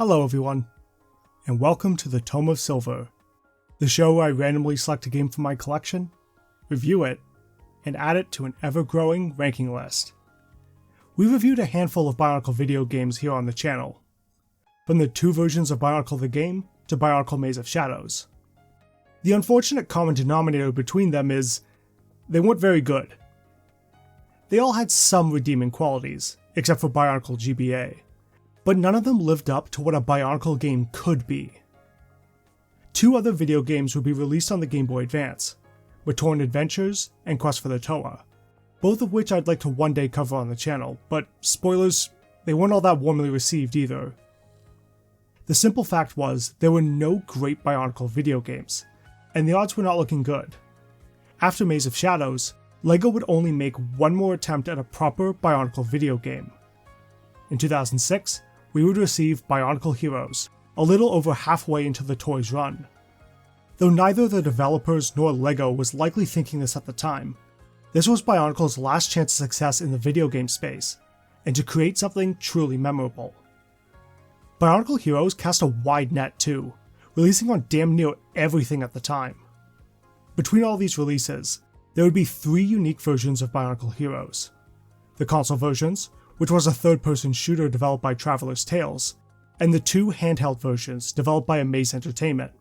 Hello everyone, and welcome to the Tome of Silver, the show where I randomly select a game from my collection, review it, and add it to an ever-growing ranking list. We reviewed a handful of Bionicle video games here on the channel, from the two versions of Bionicle the game to Bionicle Maze of Shadows. The unfortunate common denominator between them is they weren't very good. They all had some redeeming qualities, except for Bionicle GBA, but none of them lived up to what a Bionicle game could be. Two other video games would be released on the Game Boy Advance, Return Adventures and Quest for the Toa, both of which I'd like to one day cover on the channel, but spoilers, they weren't all that warmly received either. The simple fact was, there were no great Bionicle video games, and the odds were not looking good. After Maze of Shadows, LEGO would only make one more attempt at a proper Bionicle video game. In 2006, we would receive Bionicle Heroes, a little over halfway into the toy's run. Though neither the developers nor LEGO was likely thinking this at the time, this was Bionicle's last chance of success in the video game space, and to create something truly memorable. Bionicle Heroes cast a wide net too, releasing on damn near everything at the time. Between all these releases, there would be three unique versions of Bionicle Heroes. The console versions, which was a third-person shooter developed by Traveler's Tales, and the two handheld versions developed by Amaze Entertainment,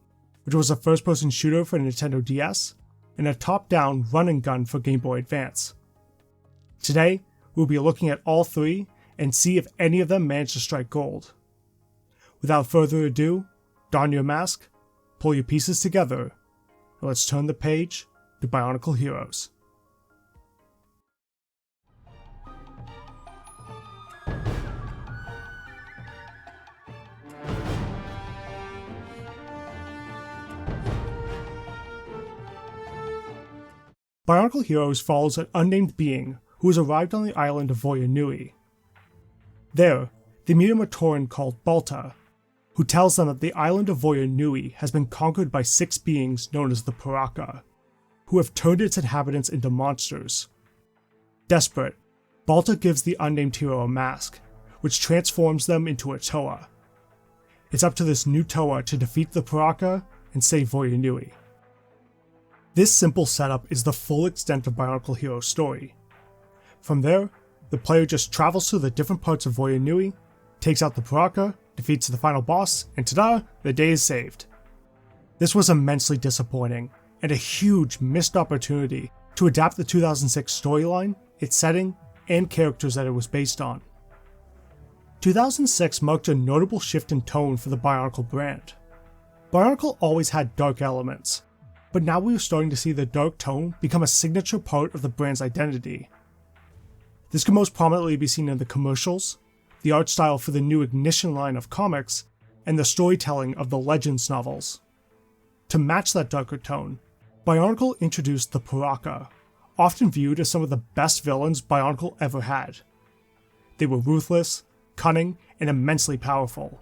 which was a first-person shooter for Nintendo DS, and a top-down run-and-gun for Game Boy Advance. Today, we'll be looking at all three and see if any of them managed to strike gold. Without further ado, don your mask, pull your pieces together, and let's turn the page to Bionicle Heroes. Bionicle Heroes follows an unnamed being who has arrived on the island of Voya Nui. There, they meet a Matoran called Balta, who tells them that the island of Voya Nui has been conquered by 6 beings known as the Paraka, who have turned its inhabitants into monsters. Desperate, Balta gives the unnamed hero a mask, which transforms them into a Toa. It's up to this new Toa to defeat the Paraka and save Voya Nui. This simple setup is the full extent of Bionicle Heroes' story. From there, the player just travels through the different parts of Voya Nui, takes out the Paraka, defeats the final boss, and ta-da, the day is saved. This was immensely disappointing, and a huge missed opportunity to adapt the 2006 storyline, its setting, and characters that it was based on. 2006 marked a notable shift in tone for the Bionicle brand. Bionicle always had dark elements, but now we were starting to see the dark tone become a signature part of the brand's identity. This can most prominently be seen in the commercials, the art style for the new Ignition line of comics, and the storytelling of the Legends novels. To match that darker tone, Bionicle introduced the Paraka, often viewed as some of the best villains Bionicle ever had. They were ruthless, cunning, and immensely powerful.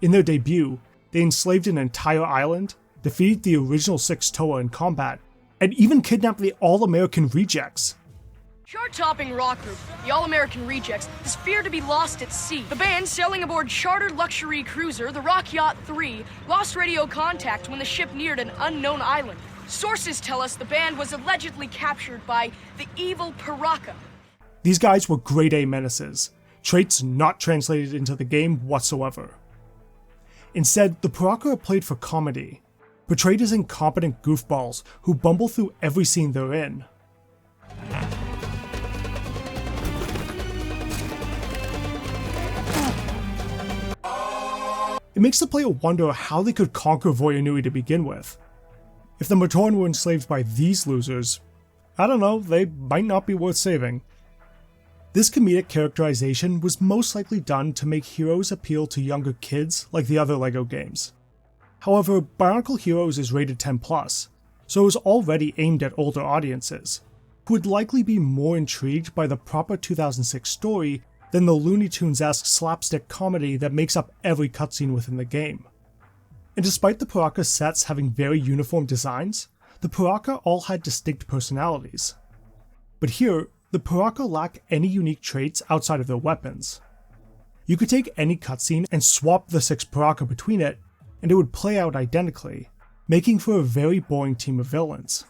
In their debut, they enslaved an entire island, defeated the original 6 Toa in combat, and even kidnapped the All-American Rejects. Chart-topping rock group, the All-American Rejects, is feared to be lost at sea. The band, sailing aboard chartered luxury cruiser, the Rock Yacht 3, lost radio contact when the ship neared an unknown island. Sources tell us the band was allegedly captured by the evil Paraka. These guys were grade A menaces, traits not translated into the game whatsoever. Instead, the Paraka are played for comedy, portrayed as incompetent goofballs who bumble through every scene they're in. It makes the player wonder how they could conquer Voya Nui to begin with. If the Matoran were enslaved by these losers, I don't know, they might not be worth saving. This comedic characterization was most likely done to make Heroes appeal to younger kids like the other LEGO games. However, Bionicle Heroes is rated 10+, so it was already aimed at older audiences, who would likely be more intrigued by the proper 2006 story than the Looney Tunes-esque slapstick comedy that makes up every cutscene within the game. And despite the Paraka sets having very uniform designs, the Paraka all had distinct personalities. But here, the Paraka lack any unique traits outside of their weapons. You could take any cutscene and swap the 6 Baraka between it, and it would play out identically, making for a very boring team of villains.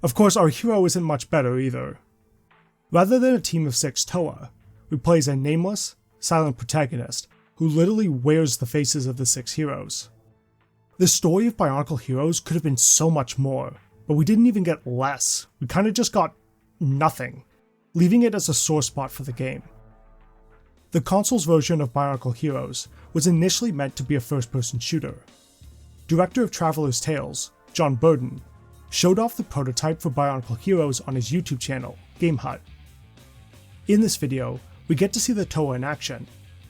Of course, our hero isn't much better either. Rather than a team of 6 Toa, we play as a nameless, silent protagonist who literally wears the faces of the 6 heroes. The story of Bionicle Heroes could have been so much more, but we didn't even get less. We kinda just got nothing, leaving it as a sore spot for the game. The console's version of Bionicle Heroes was initially meant to be a first-person shooter. Director of Traveler's Tales, John Burden, showed off the prototype for Bionicle Heroes on his YouTube channel, Game Hut. In this video, we get to see the Toa in action,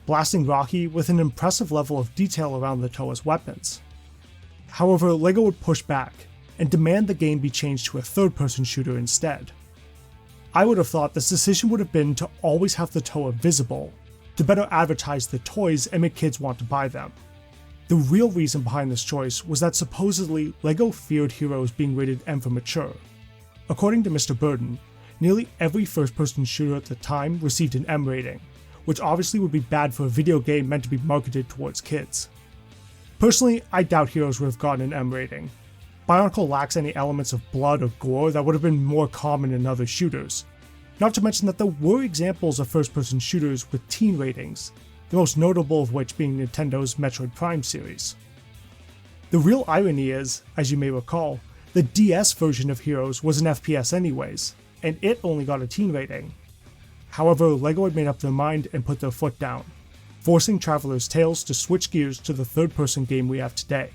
blasting Rocky with an impressive level of detail around the Toa's weapons. However, LEGO would push back and demand the game be changed to a third-person shooter instead. I would have thought this decision would have been to always have the Toa visible, to better advertise the toys and make kids want to buy them. The real reason behind this choice was that supposedly LEGO feared Heroes being rated M for mature. According to Mr. Burden, nearly every first-person shooter at the time received an M rating, which obviously would be bad for a video game meant to be marketed towards kids. Personally, I doubt Heroes would have gotten an M rating. Bionicle lacks any elements of blood or gore that would have been more common in other shooters. Not to mention that there were examples of first-person shooters with teen ratings, the most notable of which being Nintendo's Metroid Prime series. The real irony is, as you may recall, the DS version of Heroes was an FPS anyways, and it only got a teen rating. However, LEGO had made up their mind and put their foot down, forcing Traveler's Tales to switch gears to the third-person game we have today.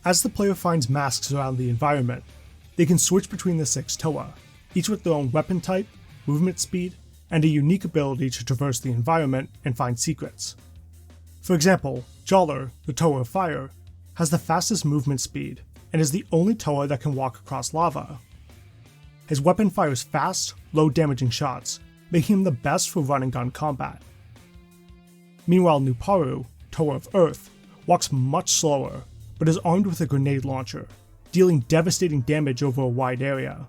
As the player finds masks around the environment, they can switch between the 6 Toa, each with their own weapon type, movement speed, and a unique ability to traverse the environment and find secrets. For example, Joller, the Toa of Fire, has the fastest movement speed and is the only Toa that can walk across lava. His weapon fires fast, low-damaging shots, making him the best for run-and-gun combat. Meanwhile, Nuparu, Toa of Earth, walks much slower, but is armed with a grenade launcher, dealing devastating damage over a wide area.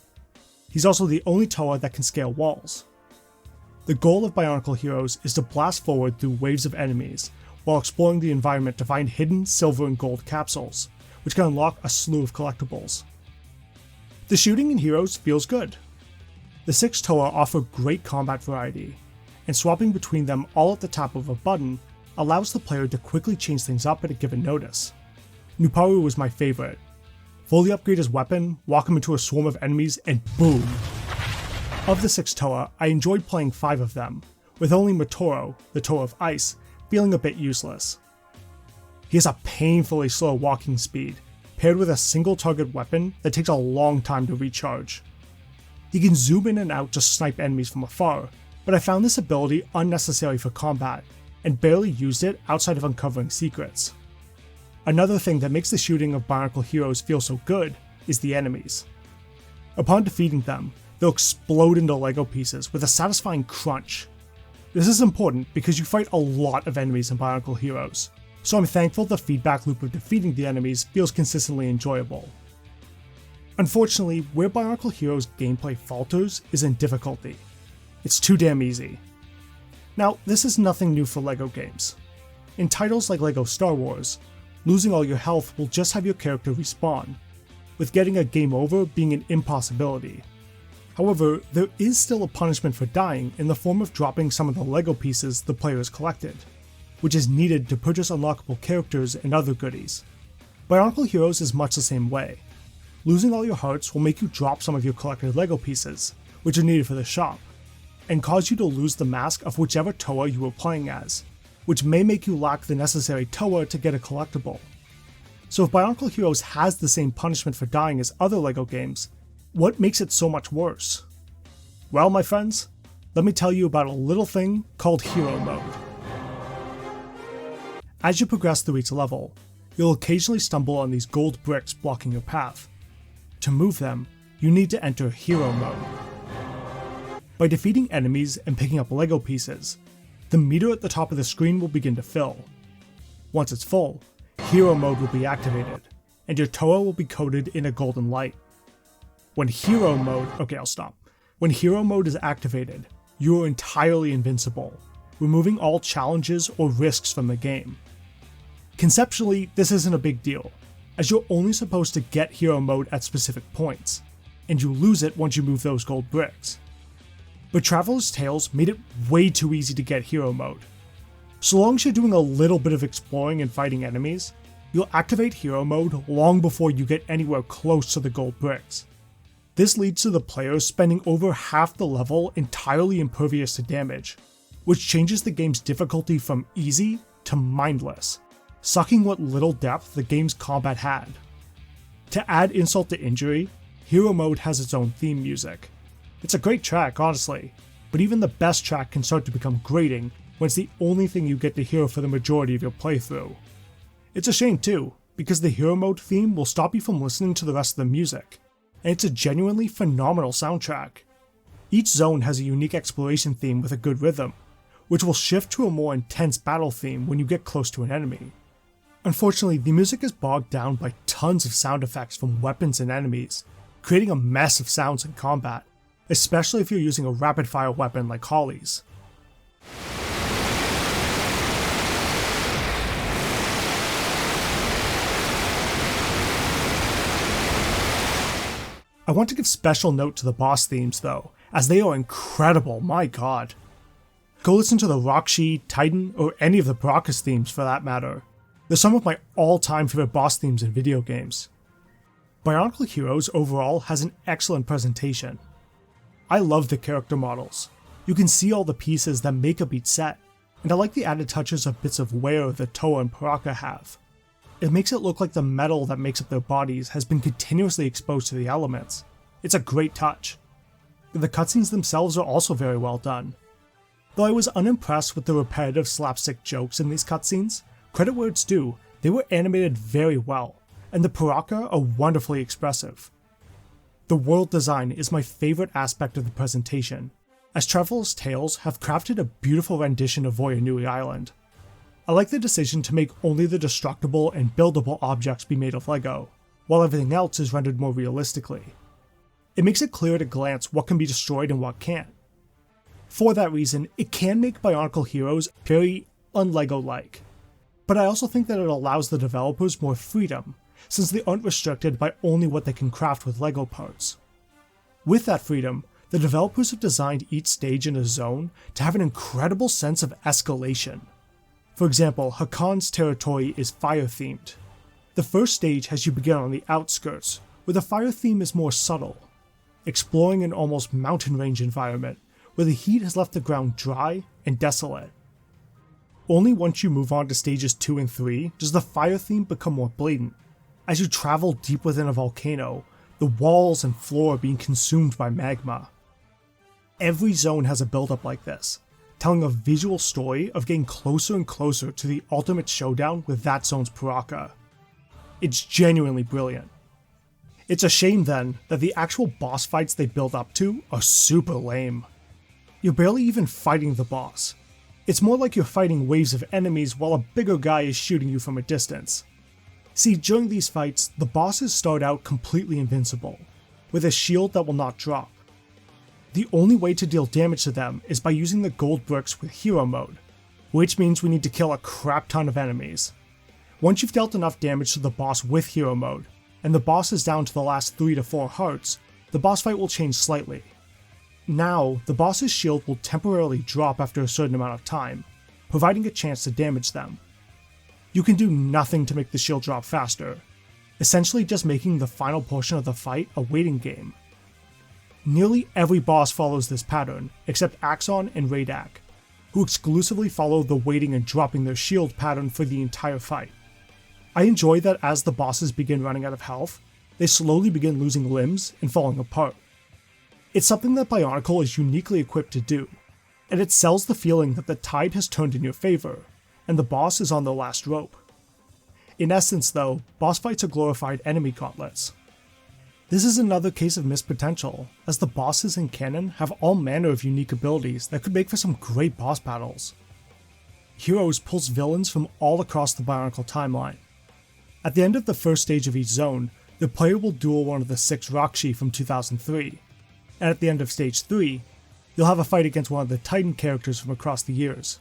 He's also the only Toa that can scale walls. The goal of Bionicle Heroes is to blast forward through waves of enemies, while exploring the environment to find hidden silver and gold capsules, which can unlock a slew of collectibles. The shooting in Heroes feels good. The 6 Toa offer great combat variety, and swapping between them all at the tap of a button allows the player to quickly change things up at a given notice. Nuparu was my favorite. Fully upgrade his weapon, walk him into a swarm of enemies, and boom! Of the 6 Toa, I enjoyed playing 5 of them, with only Motoro, the Toa of Ice, feeling a bit useless. He has a painfully slow walking speed, paired with a single target weapon that takes a long time to recharge. He can zoom in and out to snipe enemies from afar, but I found this ability unnecessary for combat, and barely used it outside of uncovering secrets. Another thing that makes the shooting of Bionicle Heroes feel so good is the enemies. Upon defeating them, they'll explode into Lego pieces with a satisfying crunch. This is important because you fight a lot of enemies in Bionicle Heroes, so I'm thankful the feedback loop of defeating the enemies feels consistently enjoyable. Unfortunately, where Bionicle Heroes gameplay falters is in difficulty. It's too damn easy. Now, this is nothing new for LEGO games. In titles like LEGO Star Wars, losing all your health will just have your character respawn, with getting a game over being an impossibility. However, there is still a punishment for dying in the form of dropping some of the LEGO pieces the player has collected, which is needed to purchase unlockable characters and other goodies. Bionicle Heroes is much the same way. Losing all your hearts will make you drop some of your collected LEGO pieces, which are needed for the shop, and cause you to lose the mask of whichever Toa you were playing as, which may make you lack the necessary Toa to get a collectible. So if Bionicle Heroes has the same punishment for dying as other LEGO games, what makes it so much worse? Well, my friends, let me tell you about a little thing called Hero Mode. As you progress through each level, you'll occasionally stumble on these gold bricks blocking your path. To move them, you need to enter Hero Mode. By defeating enemies and picking up LEGO pieces, the meter at the top of the screen will begin to fill. Once it's full, Hero Mode will be activated, and your Toa will be coated in a golden light. When Hero Mode is activated, you are entirely invincible, removing all challenges or risks from the game. Conceptually, this isn't a big deal, as you're only supposed to get hero mode at specific points, and you lose it once you move those gold bricks. But Traveler's Tales made it way too easy to get hero mode. So long as you're doing a little bit of exploring and fighting enemies, you'll activate hero mode long before you get anywhere close to the gold bricks. This leads to the players spending over half the level entirely impervious to damage, which changes the game's difficulty from easy to mindless, sucking what little depth the game's combat had. To add insult to injury, hero mode has its own theme music. It's a great track, honestly, but even the best track can start to become grating when it's the only thing you get to hear for the majority of your playthrough. It's a shame too, because the hero mode theme will stop you from listening to the rest of the music, and it's a genuinely phenomenal soundtrack. Each zone has a unique exploration theme with a good rhythm, which will shift to a more intense battle theme when you get close to an enemy. Unfortunately, the music is bogged down by tons of sound effects from weapons and enemies, creating a mess of sounds in combat, especially if you're using a rapid-fire weapon like Holly's. I want to give special note to the boss themes though, as they are incredible, my god. Go listen to the Rakshi, Titan, or any of the Baracus themes for that matter. They're some of my all-time favorite boss themes in video games. Bionicle Heroes overall has an excellent presentation. I love the character models. You can see all the pieces that make up each set, and I like the added touches of bits of wear that Toa and Paraka have. It makes it look like the metal that makes up their bodies has been continuously exposed to the elements. It's a great touch. The cutscenes themselves are also very well done. Though I was unimpressed with the repetitive slapstick jokes in these cutscenes, credit where it's due, they were animated very well, and the Paraka are wonderfully expressive. The world design is my favorite aspect of the presentation, as Traveler's Tales have crafted a beautiful rendition of Voya Nui Island. I like the decision to make only the destructible and buildable objects be made of LEGO, while everything else is rendered more realistically. It makes it clear at a glance what can be destroyed and what can't. For that reason, it can make Bionicle Heroes very un-LEGO-like. But I also think that it allows the developers more freedom, since they aren't restricted by only what they can craft with LEGO parts. With that freedom, the developers have designed each stage in a zone to have an incredible sense of escalation. For example, Hakan's territory is fire-themed. The first stage has you begin on the outskirts, where the fire theme is more subtle, exploring an almost mountain range environment where the heat has left the ground dry and desolate. Only once you move on to stages 2 and 3 does the fire theme become more blatant, as you travel deep within a volcano, the walls and floor being consumed by magma. Every zone has a build-up like this, telling a visual story of getting closer and closer to the ultimate showdown with that zone's Paraka. It's genuinely brilliant. It's a shame then that the actual boss fights they build up to are super lame. You're barely even fighting the boss. It's more like you're fighting waves of enemies while a bigger guy is shooting you from a distance. See, during these fights, the bosses start out completely invincible, with a shield that will not drop. The only way to deal damage to them is by using the gold bricks with hero mode, which means we need to kill a crap ton of enemies. Once you've dealt enough damage to the boss with hero mode, and the boss is down to the last 3 to 4 hearts, the boss fight will change slightly. Now, the boss's shield will temporarily drop after a certain amount of time, providing a chance to damage them. You can do nothing to make the shield drop faster, essentially just making the final portion of the fight a waiting game. Nearly every boss follows this pattern, except Axon and Radak, who exclusively follow the waiting and dropping their shield pattern for the entire fight. I enjoy that as the bosses begin running out of health, they slowly begin losing limbs and falling apart. It's something that Bionicle is uniquely equipped to do, and it sells the feeling that the tide has turned in your favor, and the boss is on the last rope. In essence though, boss fights are glorified enemy gauntlets. This is another case of missed potential, as the bosses in canon have all manner of unique abilities that could make for some great boss battles. Heroes pulls villains from all across the Bionicle timeline. At the end of the first stage of each zone, the player will duel one of the 6 Rakshi from 2003, and at the end of stage 3, you'll have a fight against one of the Titan characters from across the years,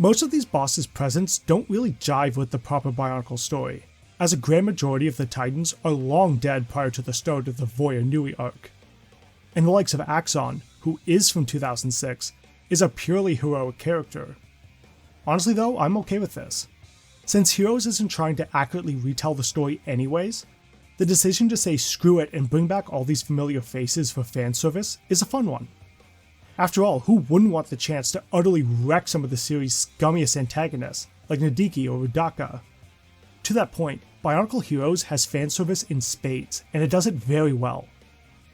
Most of these bosses' presence don't really jive with the proper Bionicle story, as a grand majority of the Titans are long dead prior to the start of the Voya Nui Arc. And the likes of Axon, who is from 2006, is a purely heroic character. Honestly though, I'm okay with this. Since Heroes isn't trying to accurately retell the story anyways, the decision to say screw it and bring back all these familiar faces for fan service is a fun one. After all, who wouldn't want the chance to utterly wreck some of the series' scummiest antagonists, like Nadiki or Rudaka? To that point, Bionicle Heroes has fan service in spades, and it does it very well.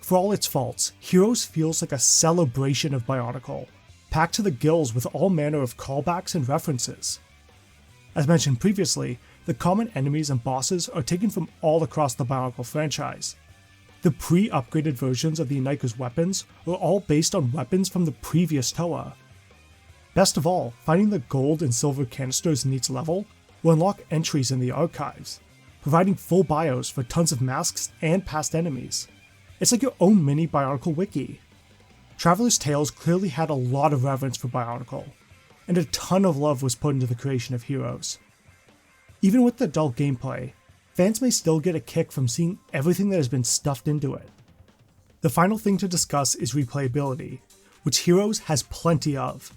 For all its faults, Heroes feels like a celebration of Bionicle, packed to the gills with all manner of callbacks and references. As mentioned previously, the common enemies and bosses are taken from all across the Bionicle franchise. The pre-upgraded versions of the Uniter's weapons are all based on weapons from the previous Toa. Best of all, finding the gold and silver canisters in each level will unlock entries in the archives, providing full bios for tons of masks and past enemies. It's like your own mini Bionicle wiki. Traveler's Tales clearly had a lot of reverence for Bionicle, and a ton of love was put into the creation of Heroes. Even with the dull gameplay, fans may still get a kick from seeing everything that has been stuffed into it. The final thing to discuss is replayability, which Heroes has plenty of.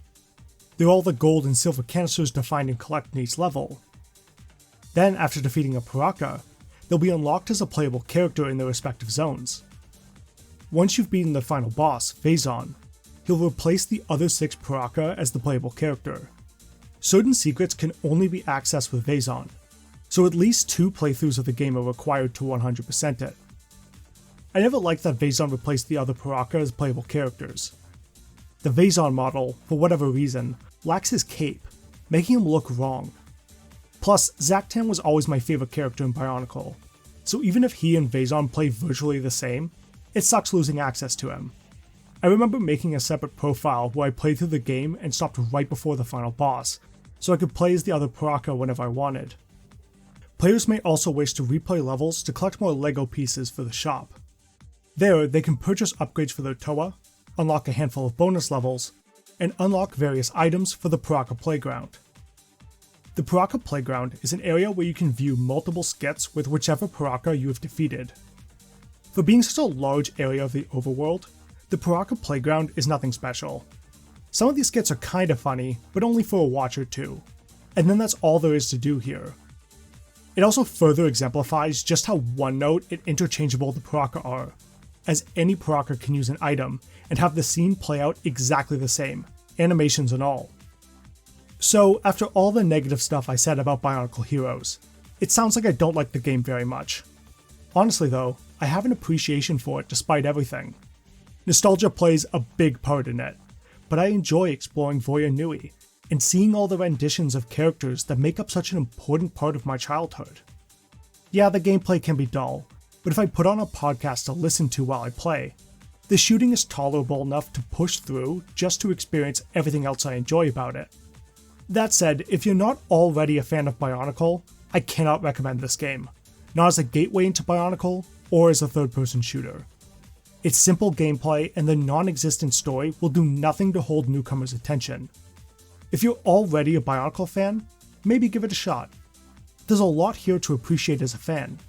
They're all the gold and silver canisters to find and collect in each level. Then, after defeating a Paraka, they'll be unlocked as a playable character in their respective zones. Once you've beaten the final boss, Phazon, he'll replace the other 6 Paraka as the playable character. Certain secrets can only be accessed with Phazon, so at least 2 playthroughs of the game are required to 100% it. I never liked that Phazon replaced the other Paraka as playable characters. The Phazon model, for whatever reason, lacks his cape, making him look wrong. Plus, Zactan was always my favorite character in Bionicle, so even if he and Phazon play virtually the same, it sucks losing access to him. I remember making a separate profile where I played through the game and stopped right before the final boss, so I could play as the other Paraka whenever I wanted. Players may also wish to replay levels to collect more LEGO pieces for the shop. There, they can purchase upgrades for their Toa, unlock a handful of bonus levels, and unlock various items for the Paraka Playground. The Paraka Playground is an area where you can view multiple skits with whichever Paraka you have defeated. For being such a large area of the overworld, the Paraka Playground is nothing special. Some of these skits are kinda funny, but only for a watch or two, and then that's all there is to do here. It also further exemplifies just how one-note and interchangeable the Paraka are, as any Paraka can use an item and have the scene play out exactly the same, animations and all. So, after all the negative stuff I said about Bionicle Heroes, it sounds like I don't like the game very much. Honestly though, I have an appreciation for it despite everything. Nostalgia plays a big part in it, but I enjoy exploring Voya Nui and seeing all the renditions of characters that make up such an important part of my childhood. Yeah, the gameplay can be dull, but if I put on a podcast to listen to while I play, the shooting is tolerable enough to push through just to experience everything else I enjoy about it. That said, if you're not already a fan of Bionicle, I cannot recommend this game, not as a gateway into Bionicle or as a third-person shooter. Its simple gameplay and the non-existent story will do nothing to hold newcomers' attention. If you're already a Bionicle fan, maybe give it a shot. There's a lot here to appreciate as a fan,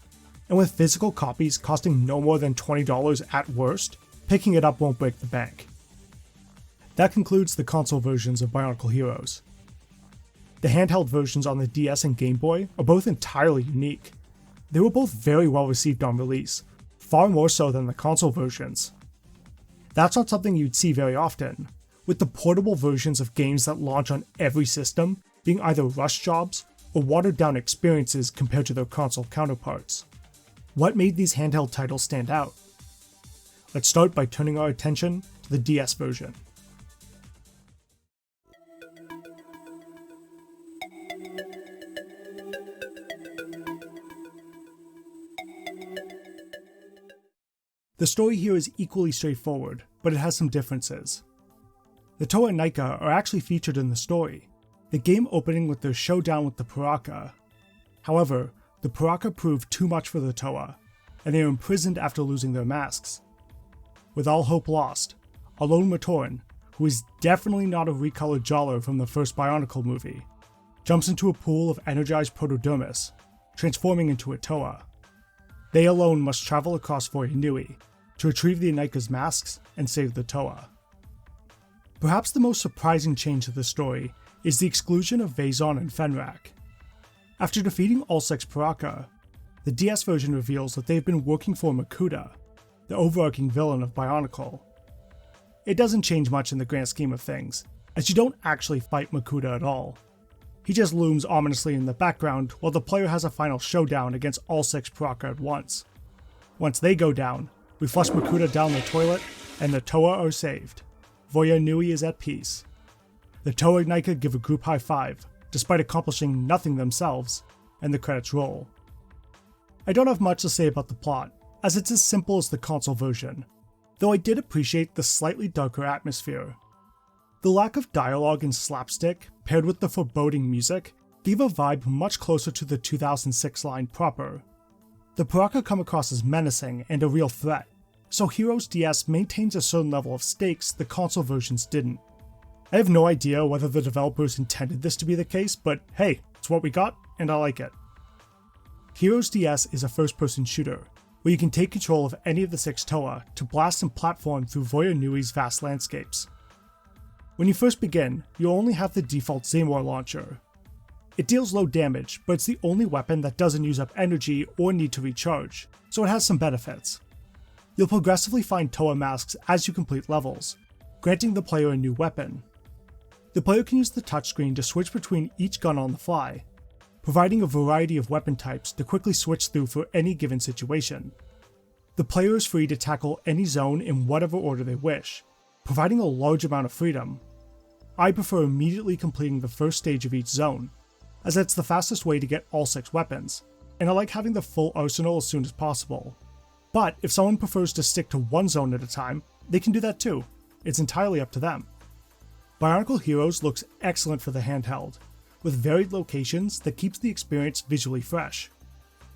and with physical copies costing no more than $20 at worst, picking it up won't break the bank. That concludes the console versions of Bionicle Heroes. The handheld versions on the DS and Game Boy are both entirely unique. They were both very well received on release, far more so than the console versions. That's not something you'd see very often, with the portable versions of games that launch on every system being either rush jobs or watered down experiences compared to their console counterparts. What made these handheld titles stand out? Let's start by turning our attention to the DS version. The story here is equally straightforward, but it has some differences. The Toa and Nika are actually featured in the story, the game opening with their showdown with the Paraka. However, the Paraka proved too much for the Toa, and they are imprisoned after losing their masks. With all hope lost, a lone Matoran, who is definitely not a recolored Jollar from the first Bionicle movie, jumps into a pool of energized protodermis, transforming into a Toa. They alone must travel across Voya Nui to retrieve the Anika's masks and save the Toa. Perhaps the most surprising change to the story is the exclusion of Vaison and Fenrak. After defeating all 6 Paraka, the DS version reveals that they've been working for Makuta, the overarching villain of Bionicle. It doesn't change much in the grand scheme of things, as you don't actually fight Makuta at all. He just looms ominously in the background while the player has a final showdown against all 6 Paraka at once. Once they go down, we flush Makuta down the toilet, and the Toa are saved. Voya Nui is at peace. The Toa and Anika give a group high five, despite accomplishing nothing themselves, and the credits roll. I don't have much to say about the plot, as it's as simple as the console version, though I did appreciate the slightly darker atmosphere. The lack of dialogue and slapstick, paired with the foreboding music, gave a vibe much closer to the 2006 line proper. The Paraka come across as menacing and a real threat, so Heroes DS maintains a certain level of stakes the console versions didn't. I have no idea whether the developers intended this to be the case, but hey, it's what we got, and I like it. Heroes DS is a first-person shooter, where you can take control of any of the 6 Toa to blast and platform through Voya Nui's vast landscapes. When you first begin, you'll only have the default Zamor launcher. It deals low damage, but it's the only weapon that doesn't use up energy or need to recharge, so it has some benefits. You'll progressively find Toa masks as you complete levels, granting the player a new weapon. The player can use the touchscreen to switch between each gun on the fly, providing a variety of weapon types to quickly switch through for any given situation. The player is free to tackle any zone in whatever order they wish, providing a large amount of freedom. I prefer immediately completing the first stage of each zone, as that's the fastest way to get all 6 weapons, and I like having the full arsenal as soon as possible. But if someone prefers to stick to one zone at a time, they can do that too. It's entirely up to them. Bionicle Heroes looks excellent for the handheld, with varied locations that keeps the experience visually fresh.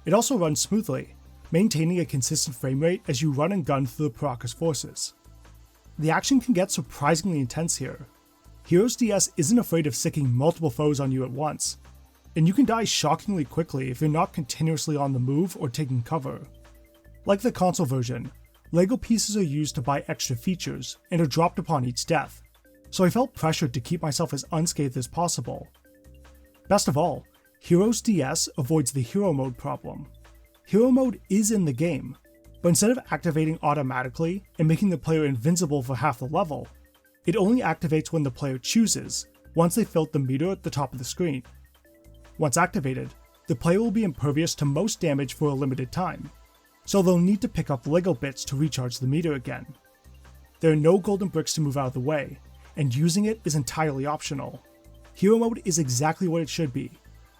It also runs smoothly, maintaining a consistent frame rate as you run and gun through the Paraka's forces. The action can get surprisingly intense here. Heroes DS isn't afraid of sicking multiple foes on you at once, and you can die shockingly quickly if you're not continuously on the move or taking cover. Like the console version, LEGO pieces are used to buy extra features and are dropped upon each death, so I felt pressured to keep myself as unscathed as possible. Best of all, Heroes DS avoids the hero mode problem. Hero mode is in the game, but instead of activating automatically and making the player invincible for half the level, it only activates when the player chooses, once they've filled the meter at the top of the screen. Once activated, the player will be impervious to most damage for a limited time, so they'll need to pick up LEGO bits to recharge the meter again. There are no golden bricks to move out of the way, and using it is entirely optional. Hero mode is exactly what it should be,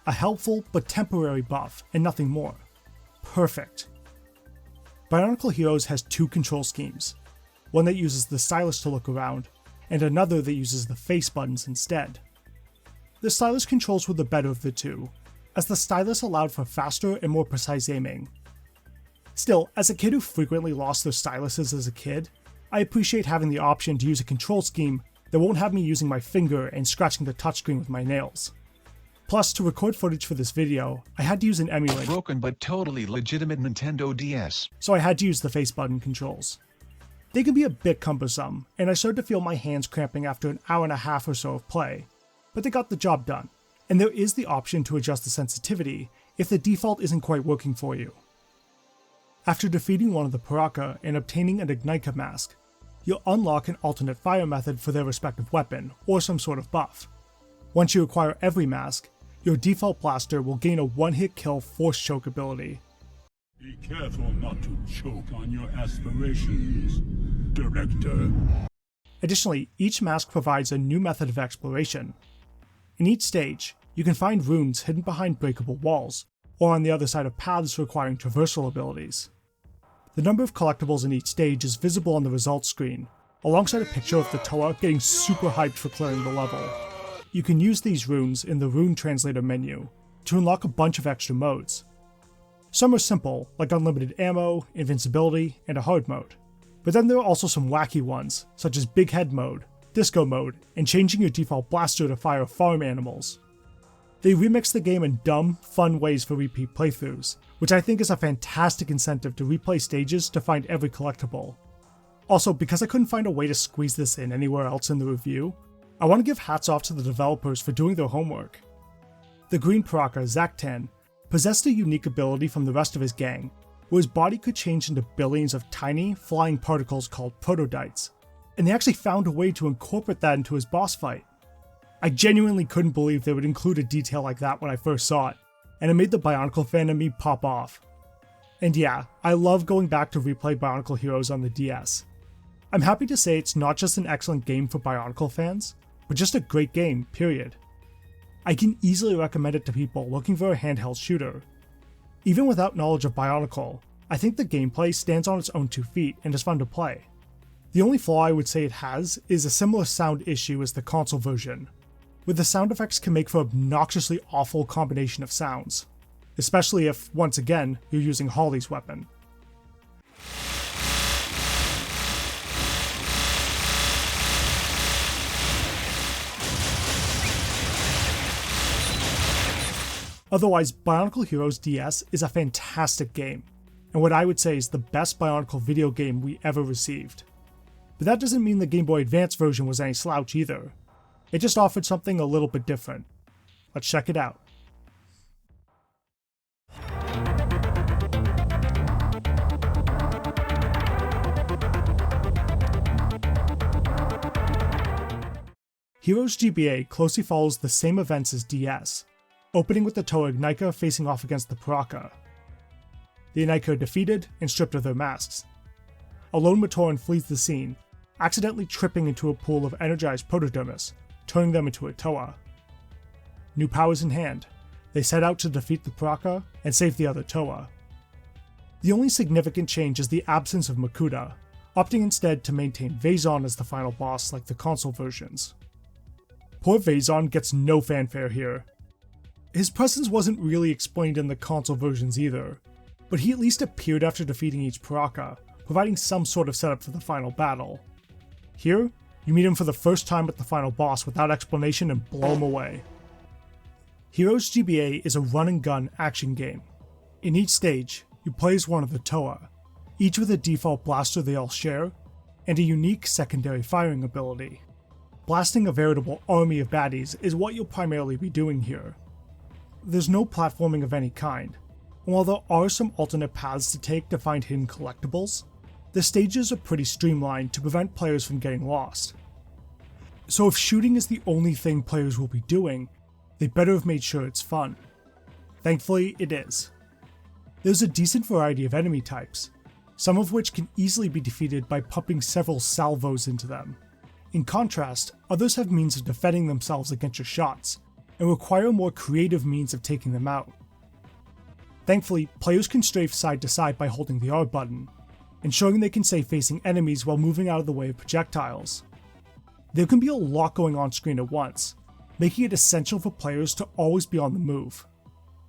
a helpful but temporary buff and nothing more. Perfect. Bionicle Heroes has 2 control schemes, one that uses the stylus to look around, and another that uses the face buttons instead. The stylus controls were the better of the two, as the stylus allowed for faster and more precise aiming. Still, as a kid who frequently lost their styluses as a kid, I appreciate having the option to use a control scheme that won't have me using my finger and scratching the touchscreen with my nails. Plus, to record footage for this video, I had to use an emulator. Broken but totally legitimate Nintendo DS. So I had to use the face button controls. They can be a bit cumbersome, and I started to feel my hands cramping after an hour and a half or so of play, but they got the job done, and there is the option to adjust the sensitivity if the default isn't quite working for you. After defeating one of the Paraka and obtaining an Anika mask, you'll unlock an alternate fire method for their respective weapon, or some sort of buff. Once you acquire every mask, your default blaster will gain a one-hit kill force choke ability. Be careful not to choke on your aspirations, Director. Additionally, each mask provides a new method of exploration. In each stage, you can find runes hidden behind breakable walls, or on the other side of paths requiring traversal abilities. The number of collectibles in each stage is visible on the results screen, alongside a picture of the Toa getting super hyped for clearing the level. You can use these runes in the Rune Translator menu to unlock a bunch of extra modes. Some are simple, like unlimited ammo, invincibility, and a hard mode. But then there are also some wacky ones, such as Big Head mode, disco mode and changing your default blaster to fire farm animals. They remixed the game in dumb, fun ways for repeat playthroughs, which I think is a fantastic incentive to replay stages to find every collectible. Also, because I couldn't find a way to squeeze this in anywhere else in the review, I want to give hats off to the developers for doing their homework. The green Paraka, Zaktan, possessed a unique ability from the rest of his gang, where his body could change into billions of tiny, flying particles called protodytes, and they actually found a way to incorporate that into his boss fight. I genuinely couldn't believe they would include a detail like that when I first saw it, and it made the Bionicle fan in me pop off. And yeah, I love going back to replay Bionicle Heroes on the DS. I'm happy to say it's not just an excellent game for Bionicle fans, but just a great game, period. I can easily recommend it to people looking for a handheld shooter. Even without knowledge of Bionicle, I think the gameplay stands on its own 2 feet and is fun to play. The only flaw I would say it has is a similar sound issue as the console version, where the sound effects can make for an obnoxiously awful combination of sounds, especially if, once again, you're using Holly's weapon. Otherwise, Bionicle Heroes DS is a fantastic game, and what I would say is the best Bionicle video game we ever received. But that doesn't mean the Game Boy Advance version was any slouch either. It just offered something a little bit different. Let's check it out. Heroes GBA closely follows the same events as DS, opening with the Toa Ignika facing off against the Paraka. The Ignika are defeated and stripped of their masks. A lone Matoran flees the scene, accidentally tripping into a pool of energized protodermis, turning them into a Toa. New powers in hand, they set out to defeat the Paraka and save the other Toa. The only significant change is the absence of Makuta, opting instead to maintain Vaison as the final boss like the console versions. Poor Vaison gets no fanfare here. His presence wasn't really explained in the console versions either, but he at least appeared after defeating each Paraka, providing some sort of setup for the final battle. Here, you meet him for the first time at the final boss without explanation and blow him away. Heroes GBA is a run-and-gun action game. In each stage, you play as one of the Toa, each with a default blaster they all share, and a unique secondary firing ability. Blasting a veritable army of baddies is what you'll primarily be doing here. There's no platforming of any kind, and while there are some alternate paths to take to find hidden collectibles, the stages are pretty streamlined to prevent players from getting lost. So if shooting is the only thing players will be doing, they better have made sure it's fun. Thankfully, it is. There's a decent variety of enemy types, some of which can easily be defeated by pumping several salvos into them. In contrast, others have means of defending themselves against your shots, and require more creative means of taking them out. Thankfully, players can strafe side to side by holding the R button, ensuring they can stay facing enemies while moving out of the way of projectiles. There can be a lot going on screen at once, making it essential for players to always be on the move.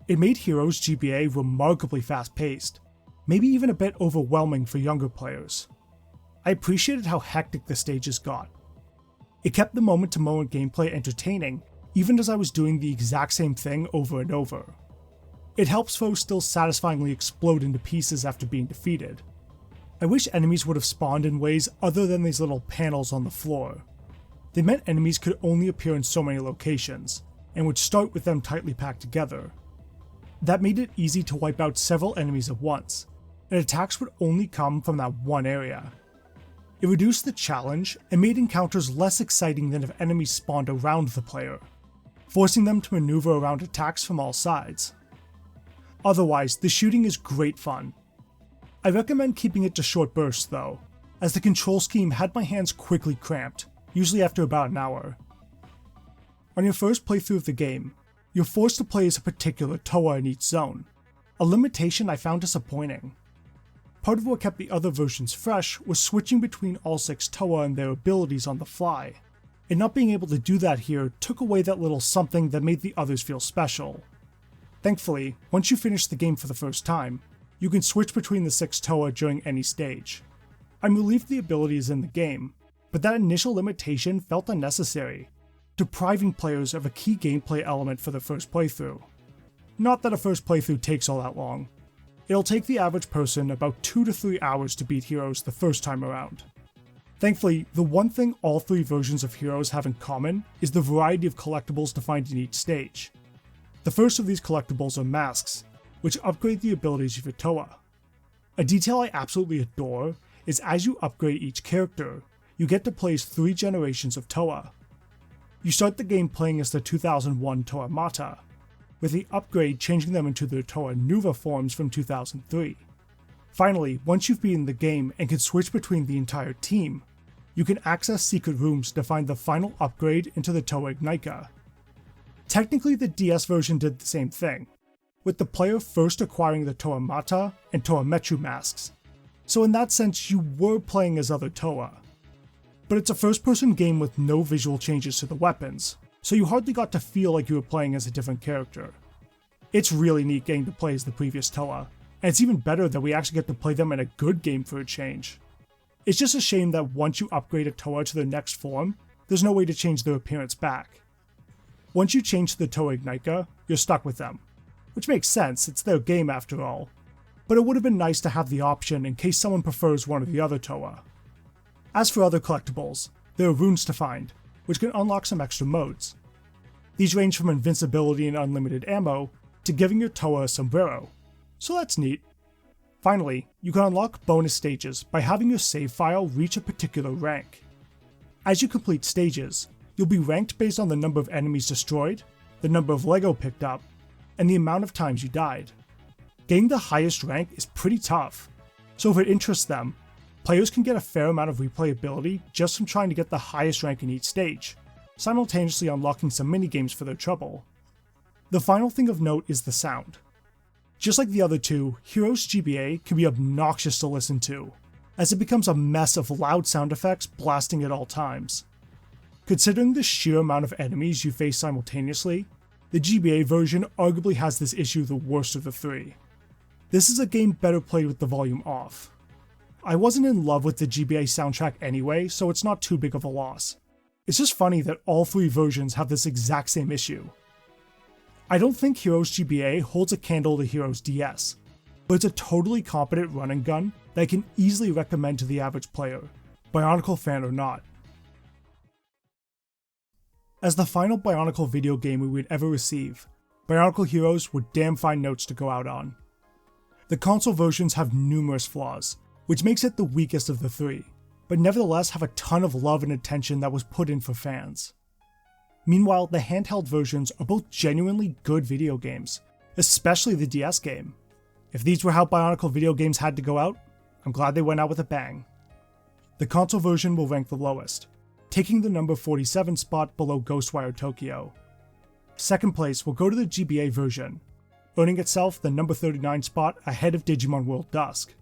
It made Heroes GBA remarkably fast-paced, maybe even a bit overwhelming for younger players. I appreciated how hectic the stages got. It kept the moment-to-moment gameplay entertaining, even as I was doing the exact same thing over and over. It helps foes still satisfyingly explode into pieces after being defeated. I wish enemies would have spawned in ways other than these little panels on the floor. They meant enemies could only appear in so many locations, and would start with them tightly packed together. That made it easy to wipe out several enemies at once, and attacks would only come from that one area. It reduced the challenge and made encounters less exciting than if enemies spawned around the player, forcing them to maneuver around attacks from all sides. Otherwise, the shooting is great fun. I recommend keeping it to short bursts though, as the control scheme had my hands quickly cramped, usually after about an hour. On your first playthrough of the game, you're forced to play as a particular Toa in each zone, a limitation I found disappointing. Part of what kept the other versions fresh was switching between all 6 Toa and their abilities on the fly, and not being able to do that here took away that little something that made the others feel special. Thankfully, once you finish the game for the first time, you can switch between the 6 Toa during any stage. I'm relieved the ability is in the game, but that initial limitation felt unnecessary, depriving players of a key gameplay element for their first playthrough. Not that a first playthrough takes all that long. It'll take the average person about 2 to 3 hours to beat Heroes the first time around. Thankfully, the one thing all 3 versions of Heroes have in common is the variety of collectibles to find in each stage. The first of these collectibles are masks, which upgrade the abilities of your Toa. A detail I absolutely adore is as you upgrade each character, you get to play as 3 generations of Toa. You start the game playing as the 2001 Toa Mata, with the upgrade changing them into their Toa Nuva forms from 2003. Finally, once you've beaten the game and can switch between the entire team, you can access secret rooms to find the final upgrade into the Toa Ignika. Technically, the DS version did the same thing, with the player first acquiring the Toa Mata and Toa Metru masks, so in that sense you were playing as other Toa. But it's a first-person game with no visual changes to the weapons, so you hardly got to feel like you were playing as a different character. It's really neat getting to play as the previous Toa, and it's even better that we actually get to play them in a good game for a change. It's just a shame that once you upgrade a Toa to their next form, there's no way to change their appearance back. Once you change to the Toa Ignika, you're stuck with them, which makes sense, it's their game after all, but it would have been nice to have the option in case someone prefers one or the other Toa. As for other collectibles, there are runes to find, which can unlock some extra modes. These range from invincibility and unlimited ammo, to giving your Toa a sombrero, so that's neat. Finally, you can unlock bonus stages by having your save file reach a particular rank. As you complete stages, you'll be ranked based on the number of enemies destroyed, the number of LEGO picked up, and the amount of times you died. Getting the highest rank is pretty tough, so if it interests them, players can get a fair amount of replayability just from trying to get the highest rank in each stage, simultaneously unlocking some minigames for their trouble. The final thing of note is the sound. Just like the other two, Heroes GBA can be obnoxious to listen to, as it becomes a mess of loud sound effects blasting at all times. Considering the sheer amount of enemies you face simultaneously, the GBA version arguably has this issue the worst of the 3. This is a game better played with the volume off. I wasn't in love with the GBA soundtrack anyway, so it's not too big of a loss. It's just funny that all 3 versions have this exact same issue. I don't think Heroes GBA holds a candle to Heroes DS, but it's a totally competent run and gun that I can easily recommend to the average player, Bionicle fan or not. As the final Bionicle video game we would ever receive, Bionicle Heroes were damn fine notes to go out on. The console versions have numerous flaws, which makes it the weakest of the 3, but nevertheless have a ton of love and attention that was put in for fans. Meanwhile, the handheld versions are both genuinely good video games, especially the DS game. If these were how Bionicle video games had to go out, I'm glad they went out with a bang. The console version will rank the lowest, taking the number 47 spot below Ghostwire Tokyo. Second place will go to the GBA version, earning itself the number 39 spot ahead of Digimon World Dusk.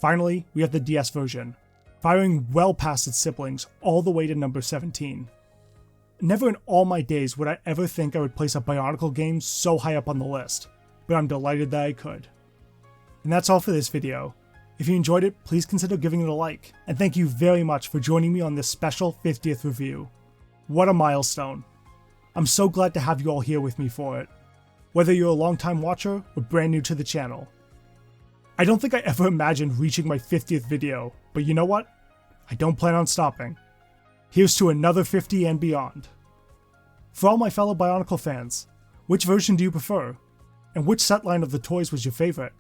Finally, we have the DS version, firing well past its siblings all the way to number 17. Never in all my days would I ever think I would place a Bionicle game so high up on the list, but I'm delighted that I could. And that's all for this video. If you enjoyed it, please consider giving it a like, and thank you very much for joining me on this special 50th review. What a milestone. I'm so glad to have you all here with me for it, whether you're a longtime watcher or brand new to the channel. I don't think I ever imagined reaching my 50th video, but you know what? I don't plan on stopping. Here's to another 50 and beyond. For all my fellow Bionicle fans, which version do you prefer? And which setline of the toys was your favorite?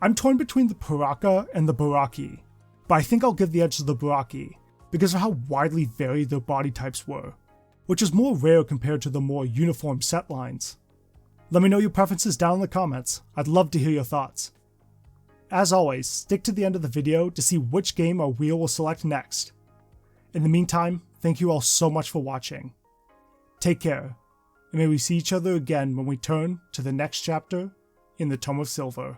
I'm torn between the Paraka and the Baraki, but I think I'll give the edge to the Baraki because of how widely varied their body types were, which is more rare compared to the more uniform set lines. Let me know your preferences down in the comments, I'd love to hear your thoughts. As always, stick to the end of the video to see which game our wheel will select next. In the meantime, thank you all so much for watching. Take care, and may we see each other again when we turn to the next chapter in the Tome of Silver.